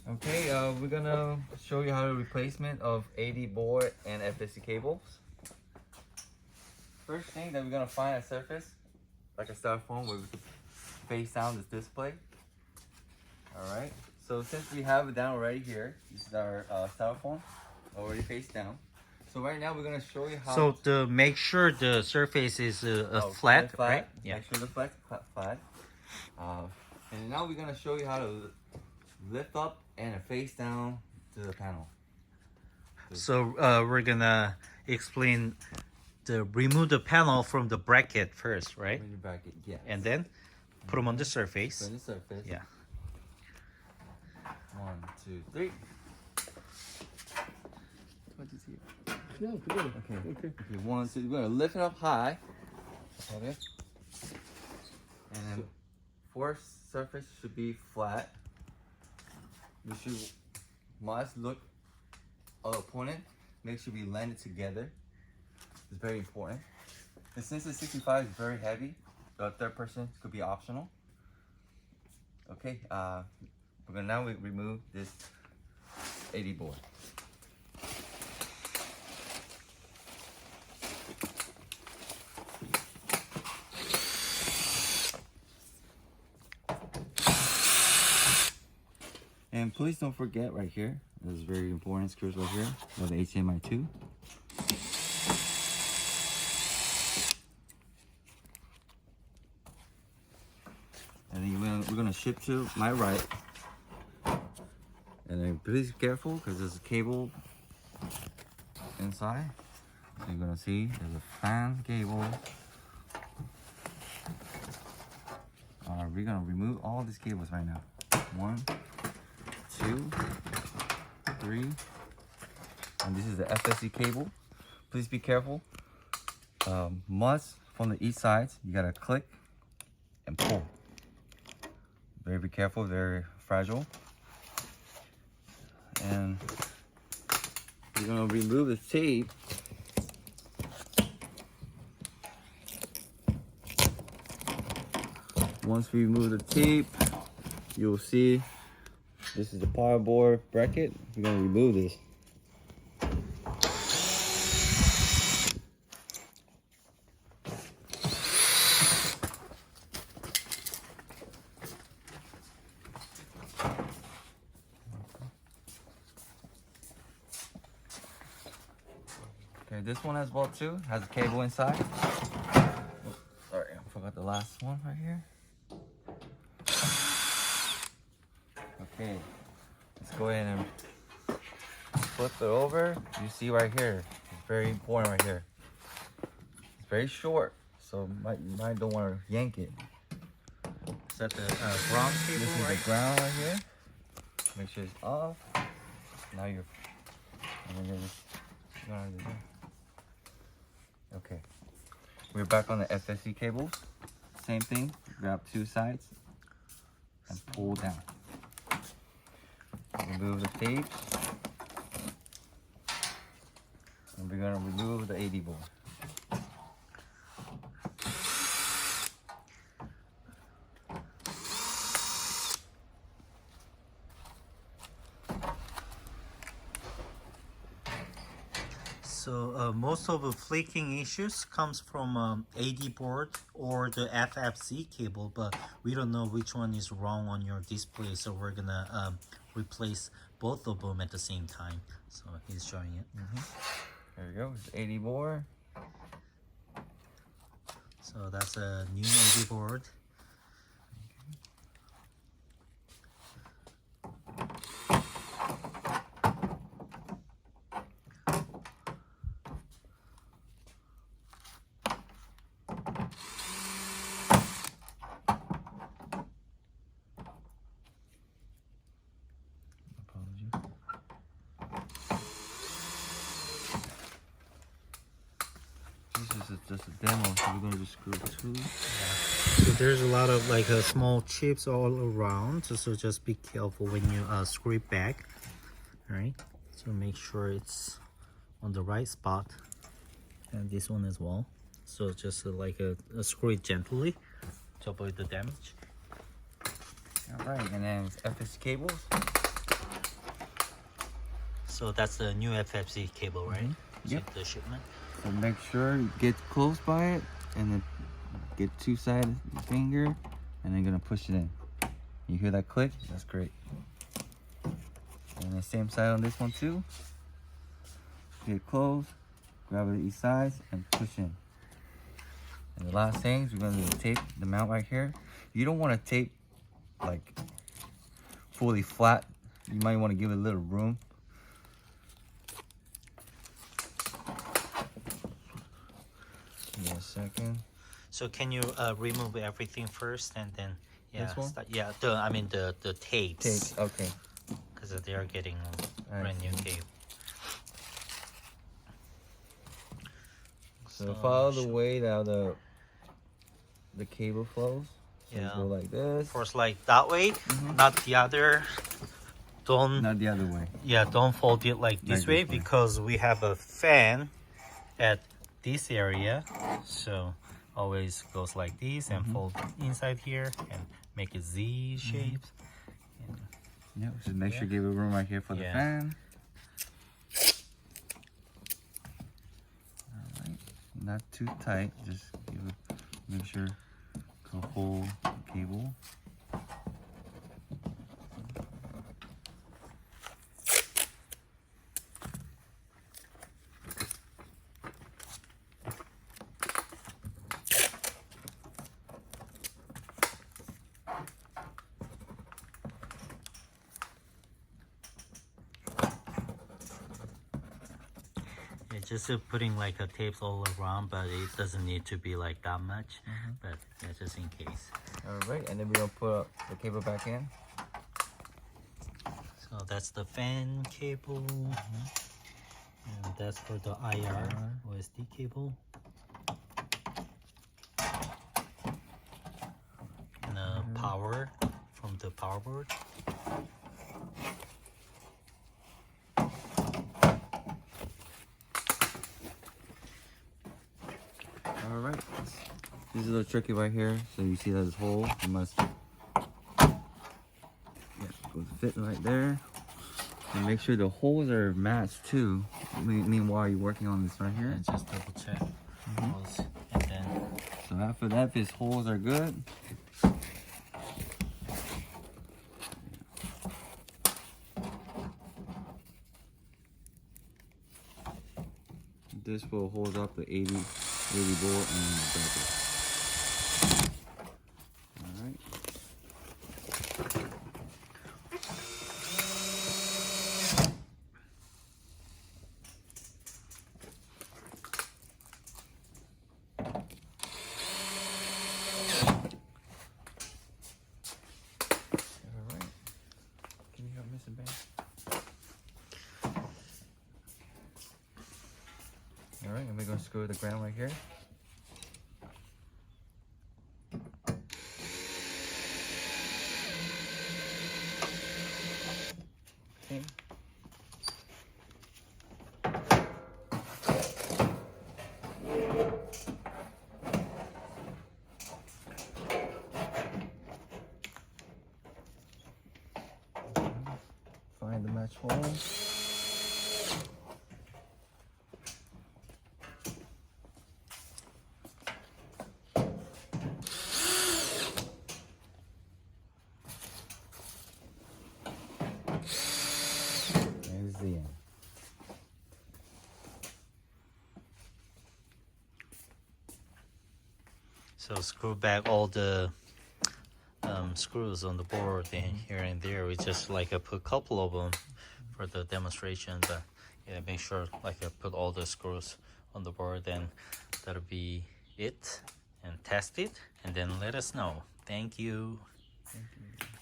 Okay, we're gonna show you how to replacement of AD board and FSC cables. First thing that we're gonna find a surface, like a styrofoam where we can face down this display. Alright, so since we have it down already here, this is our styrofoam already face down. So right now we're gonna show you how So to make sure the surface is flat, right? Yeah. Make sure the flat. And now we're gonna show you how to lift up and face down to the panel. So we're gonna explain remove the panel from the bracket first, right? Bring your bracket, yeah. And then put them on the surface. Put on the surface. Yeah. 1, 2, 3. No, together. Okay. Okay. 1, 2. We're gonna lift it up high. Okay. And then fourth surface should be flat. You must look opponent. Make sure we land it together. It's very important. And since the 65 is very heavy, the third person could be optional. Okay. We're gonna now remove this 80 board. And please don't forget right here, this is very important, screws right here, for the HDMI 2. And then we're gonna shift to my right. And then please be careful because there's a cable inside. So you're gonna see there's a fan cable. We're gonna remove all these cables right now. 1, 2, 3, and this is the FSC cable. Please be careful. Must from the each side, you gotta click and pull. Very be careful, very fragile. And we're gonna remove the tape. Once we remove the tape, you'll see this is the power board bracket. We're gonna remove this. Okay, this one as well too has a cable inside. Oh, sorry, I forgot the last one right here. Okay, let's go ahead and flip it over. You see right here, it's very important right here. It's very short, so you might don't want to yank it. Is that the ground cable, This is right? the ground right here. Make sure it's off. Now you're just okay. We're back on the FSC cables. Same thing. Grab two sides and pull down. Remove the tape. And we're gonna remove the 80 board. So most of the flaking issues comes from AD board or the FFC cable, but we don't know which one is wrong on your display, so we're gonna replace both of them at the same time. So he's showing it. There we go. It's 80 board. So that's a new AD board. This is just a demo, so we're gonna just screw two. So there's a lot of like small chips all around, so just be careful when you screw it back. All right, so make sure it's on the right spot, and this one as well. So just like screw it gently to avoid the damage. All right, and then it's FSC cables. So that's the new FFC cable, right? Yep. The shipment. So make sure you get close by it and then get two sides of your finger and then gonna push it in. You hear that click? That's great. And the same side on this one too. Get close, grab it each side and push in. And the last thing is we're gonna tape the mount right here. You don't want to tape like fully flat. You might want to give it a little room. Give me a second. So can you remove everything first and then This one? yeah, I mean the tapes. Tapes, okay. Because they are getting Alright. brand new cable. So follow the way that the cable flows. So Yeah. go like this. First like that way, not the other. Don't Not the other way. don't fold it like this Like way this way. because we have a fan at this area. So always goes like this and fold inside here and make it Z shapes. Yeah, just make sure you give it room right here for the Yeah. fan. Alright. Not too tight, just make sure to hold the cable. Yeah, just putting like a tapes all around, but it doesn't need to be like that much. But yeah, just in case. Alright, and then we're gonna put the cable back in. So that's the fan cable, and that's for the IR OSD cable. And the power from the power board. Alright. This is a little tricky right here. So you see that hole, you must go fit right there. And make sure the holes are matched too. Meanwhile you're working on this right here. And just double check those, and then So after that, if his holes are good, this will hold up the 80 volt and the bracket. Alright. Alright. Can you help Mr. Ben? Alright, and we're going to screw the ground right here. Okay. Find the match hole. There's the end. so screw back all the screws on the board and here and there. We just like put a couple of them for the demonstration, but yeah, make sure like put all the screws on the board, and that'll be it. And test it and then let us know. Thank you. Thank you.